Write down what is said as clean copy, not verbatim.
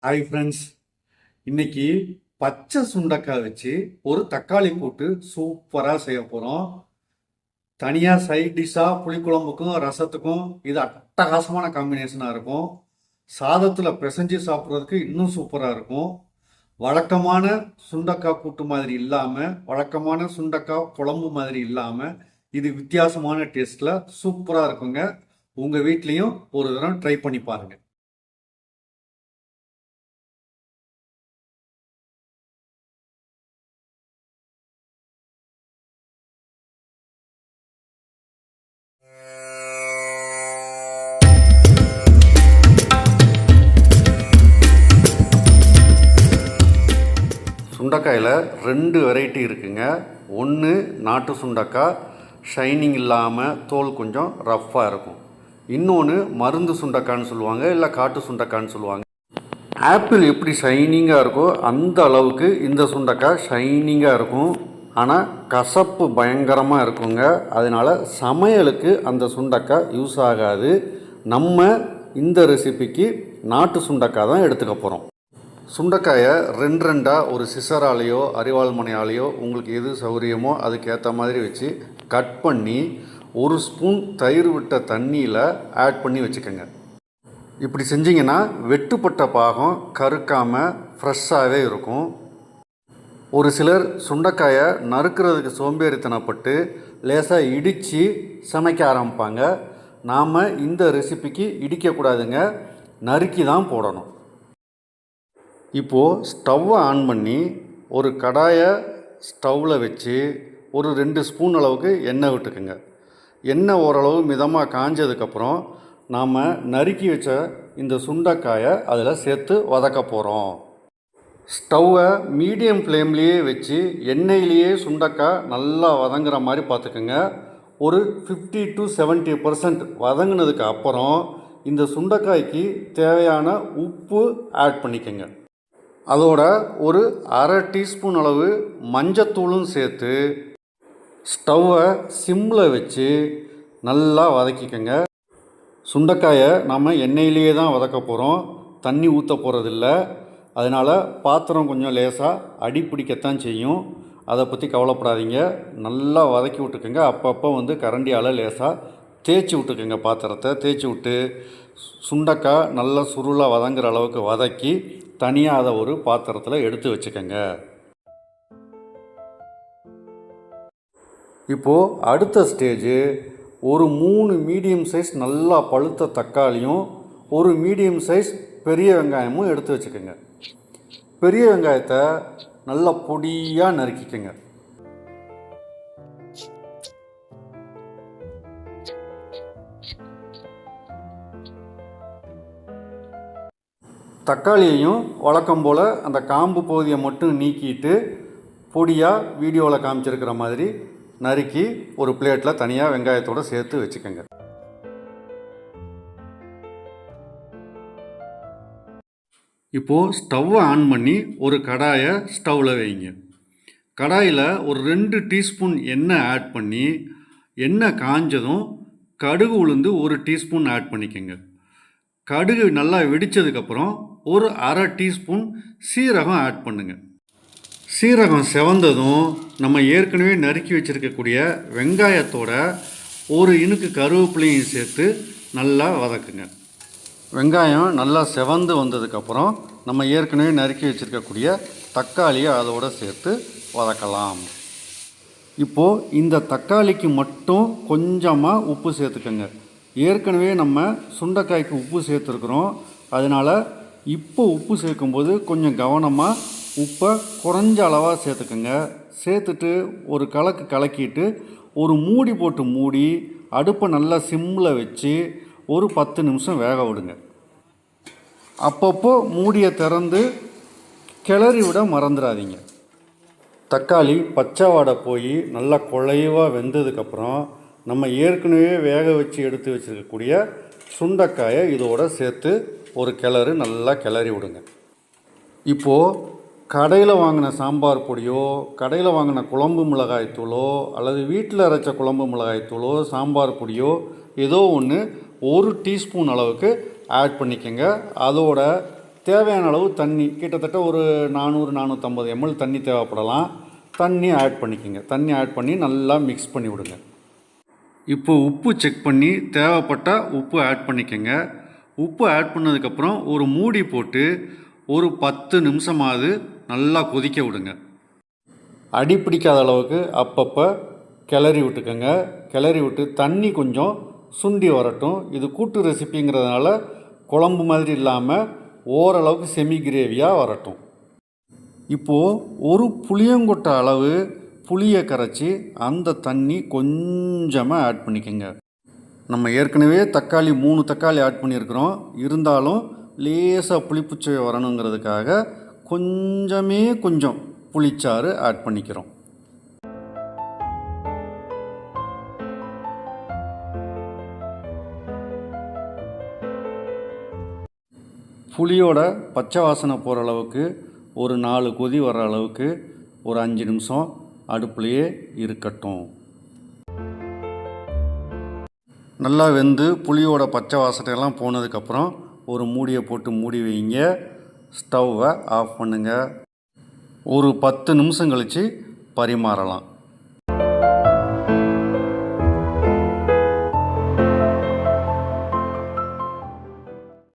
Hi friends, இன்னைக்கு பச்சை சுண்டக்காய் வச்சு ஒரு தக்காளி கூட்டு சூப்பராக செய்ய போகிறோம். தனியாக சைட் டிஷ்ஷாக புளிக்குழம்புக்கும் ரசத்துக்கும் இது அட்டகாசமான காம்பினேஷனாக இருக்கும். சாதத்தில் பிசைஞ்சு சாப்பிட்றதுக்கு இன்னும் சூப்பராக இருக்கும். வழக்கமான சுண்டக்காய் கூட்டு மாதிரி இல்லாமல், வழக்கமான சுண்டக்காய் குழம்பு மாதிரி இல்லாமல், இது வித்தியாசமான டேஸ்ட்டில் சூப்பராக இருக்குங்க. உங்கள் வீட்லேயும் ஒரு தடவை ட்ரை பண்ணி பாருங்கள். சுண்டக்காயில் 2 வெரைட்டி இருக்குங்க. ஒன்று நாட்டு சுண்டக்காய், ஷைனிங் இல்லாமல் தோல் கொஞ்சம் ரஃப்பாக இருக்கும். இன்னொன்று மருந்து சுண்டக்கான்னு சொல்லுவாங்க, இல்லை காட்டு சுண்டக்கான்னு சொல்லுவாங்க. ஆப்பிள் எப்படி ஷைனிங்காக இருக்கோ அந்த அளவுக்கு இந்த சுண்டக்காய் ஷைனிங்காக இருக்கும். ஆனால் கசப்பு பயங்கரமாக இருக்குங்க. அதனால் சமையலுக்கு அந்த சுண்டக்காய் யூஸ் ஆகாது. நம்ம இந்த ரெசிபிக்கு நாட்டு சுண்டக்காய் தான் எடுத்துக்க போகிறோம். சுண்டைக்காயை 2 ஒரு சிசராலேயோ அரிவாள் மனையாலேயோ உங்களுக்கு எது சௌகரியமோ அதுக்கேற்ற மாதிரி வச்சு கட் பண்ணி 1 ஸ்பூன் தயிர் விட்ட தண்ணியில் ஆட் பண்ணி வச்சுக்கோங்க. இப்படி செஞ்சிங்கன்னா வெட்டுப்பட்ட பாகம் கருக்காமல் ஃப்ரெஷ்ஷாகவே இருக்கும். ஒரு சிலர் சுண்டைக்காயை நறுக்கிறதுக்கு சோம்பேறித்தனப்பட்டு லேசாக இடித்து சமைக்க ஆரம்பிப்பாங்க. நாம் இந்த ரெசிபிக்கு இடிக்கக்கூடாதுங்க, நறுக்கி தான் போடணும். இப்போது ஸ்டவ்வை ஆன் பண்ணி ஒரு கடாயை ஸ்டவ்வில் வச்சு ஒரு 2 ஸ்பூன் அளவுக்கு எண்ணெய் விட்டுக்குங்க. எண்ணெய் ஓரளவு மிதமாக காஞ்சதுக்கப்புறம் நாம் நறுக்கி வச்ச இந்த சுண்டைக்காயை அதில் சேர்த்து வதக்க போகிறோம். ஸ்டவ்வை மீடியம் ஃப்ளேம்லேயே வச்சு எண்ணெயிலேயே சுண்டைக்காய் நல்லா வதங்குற மாதிரி பார்த்துக்குங்க. ஒரு 50 to 70% வதங்கினதுக்கு அப்புறம் இந்த சுண்டைக்காய்க்கு தேவையான உப்பு ஆட் பண்ணிக்கோங்க. அதோட ஒரு அரை டீஸ்பூன் அளவு மஞ்சத்தூளும் சேர்த்து ஸ்டவ்வை சிம்மில் வச்சு நல்லா வதக்கிக்கங்க. சுண்டைக்காயை நம்ம எண்ணெயிலேயே தான் வதக்க போகிறோம், தண்ணி ஊற்ற போகிறதில்ல. அதனால் பாத்திரம் கொஞ்சம் லேசாக அடி பிடிக்கத்தான் செய்யும். அதை பற்றி கவலைப்படாதீங்க. நல்லா வதக்கி விட்டுக்கோங்க. அப்பப்போ கரண்டியால் லேசாக தேய்ச்சி விட்டுக்கோங்க. பாத்திரத்தை தேய்ச்சி விட்டு சுண்டைக்காய் நல்லா சுருளாக வதங்குற அளவுக்கு வதக்கி தனியாக அதை ஒரு பாத்திரத்தில் எடுத்து வச்சுக்கோங்க. இப்போது அடுத்த ஸ்டேஜு, ஒரு 3 மீடியம் சைஸ் நல்லா பழுத்த தக்காளியும் ஒரு மீடியம் சைஸ் பெரிய வெங்காயமும் எடுத்து வச்சுக்கோங்க. பெரிய வெங்காயத்தை நல்லா பொடியாக நறுக்கிக்கோங்க. தக்காளியையும் வழக்கம் போல் அந்த காம்பு பகுதியை மட்டும் நீக்கிட்டு பொடியாக வீடியோவில் காமிச்சிருக்கிற மாதிரி நறுக்கி ஒரு பிளேட்டில் தனியாக வெங்காயத்தோடு சேர்த்து வச்சுக்கோங்க. இப்போது ஸ்டவ்வை ஆன் பண்ணி ஒரு கடாயை ஸ்டவ்வில் வைங்க. கடாயில் ஒரு 2 டீஸ்பூன் எண்ணெய் ஆட் பண்ணி எண்ணெய் காஞ்சதும் கடுகு உளுந்து 1 டீஸ்பூன் ஆட் பண்ணிக்கோங்க. கடுகு நல்லா வெடித்ததுக்கப்புறம் ஒரு அரை டீஸ்பூன் சீரகம் ஆட் பண்ணுங்கள். சீரகம் செவந்ததும் நம்ம ஏற்கனவே நறுக்கி வச்சுருக்கக்கூடிய வெங்காயத்தோட ஒரு இனுக்கு கருவேப்பிலையும் சேர்த்து நல்லா வதக்குங்க. வெங்காயம் நல்லா செவந்து வந்ததுக்கப்புறம் நம்ம ஏற்கனவே நறுக்கி வச்சுருக்கக்கூடிய தக்காளியை அதோடு சேர்த்து வதக்கலாம். இப்போது இந்த தக்காளிக்கு மட்டும் கொஞ்சமாக உப்பு சேர்த்துக்கோங்க. ஏற்கனவே நம்ம சுண்டைக்காய்க்கு உப்பு சேர்த்துருக்குறோம். அதனால் இப்போ உப்பு சேர்க்கும்போது கொஞ்சம் கவனமாக உப்பை குறைஞ்ச அளவாக சேர்த்துக்கோங்க. சேர்த்துட்டு ஒரு கலக்கிட்டு ஒரு மூடி போட்டு மூடி அடுப்பை நல்லா சிம்மில் வச்சு ஒரு 10 நிமிஷம் வேக விடுங்க. அப்பப்போ மூடியை திறந்து கிளறி விட மறந்துடாதீங்க. தக்காளி பச்சை வாடை போய் நல்லா குழைவாக வெந்ததுக்கப்புறம் நம்ம ஏற்கனவே வேக வச்சு எடுத்து வச்சுருக்கக்கூடிய சுண்டைக்காயை இதோடு சேர்த்து ஒரு நல்லா கிளறி விடுங்க. இப்போது கடையில் வாங்கின சாம்பார் பொடியோ, கடையில் வாங்கின குழம்பு மிளகாய்த்தூளோ, அல்லது வீட்டில் அரைச்ச குழம்பு மிளகாய்த்தூளோ, சாம்பார் பொடியோ ஏதோ ஒன்று 1 டீஸ்பூன் அளவுக்கு ஆட் பண்ணிக்கோங்க. அதோட தேவையான அளவு தண்ணி, கிட்டத்தட்ட ஒரு 400-450 ml தண்ணி தேவைப்படலாம். தண்ணி ஆட் பண்ணிக்கோங்க. தண்ணி ஆட் பண்ணி நல்லா மிக்ஸ் பண்ணி விடுங்க. இப்போது உப்பு செக் பண்ணி தேவைப்பட்டால் உப்பு ஆட் பண்ணிக்கோங்க. உப்பு ஆட் பண்ணதுக்கப்புறம் ஒரு மூடி போட்டு ஒரு 10 நிமிஷமாவது நல்லா கொதிக்க விடுங்க. அடி பிடிக்காத அளவுக்கு அப்பப்போ கிளறி விட்டுக்கோங்க. கிளறி விட்டு தண்ணி கொஞ்சம் சுண்டி வரட்டும். இது கூட்டு ரெசிபிங்கிறதுனால குழம்பு மாதிரி இல்லாமல் ஓரளவுக்கு செமி கிரேவியாக வரட்டும். இப்போது ஒரு புளியங்கொட்டை அளவு புளியை கரைச்சி அந்த தண்ணி கொஞ்சமாக ஆட் பண்ணிக்கோங்க. நம்ம ஏற்கனவே 3 தக்காளி ஆட் பண்ணியிருக்கிறோம். இருந்தாலும் லேசாக புளிப்புச்சுவை வரணுங்கிறதுக்காக கொஞ்சம் புளிச்சாறு ஆட் பண்ணிக்கிறோம். புளியோட பச்சை வாசனை போகிற அளவுக்கு ஒரு 4 கொதி வர அளவுக்கு ஒரு 5 நிமிஷம் அடுப்புலையே இருக்கட்டும். நல்லா வெந்து புளியோட பச்சை வாசனையெல்லாம் போனதுக்கப்புறம் ஒரு மூடியை போட்டு மூடி வைங்க. ஸ்டவ்வை ஆஃப் பண்ணுங்கள். ஒரு 10 நிமிஷம் கழித்து பரிமாறலாம்.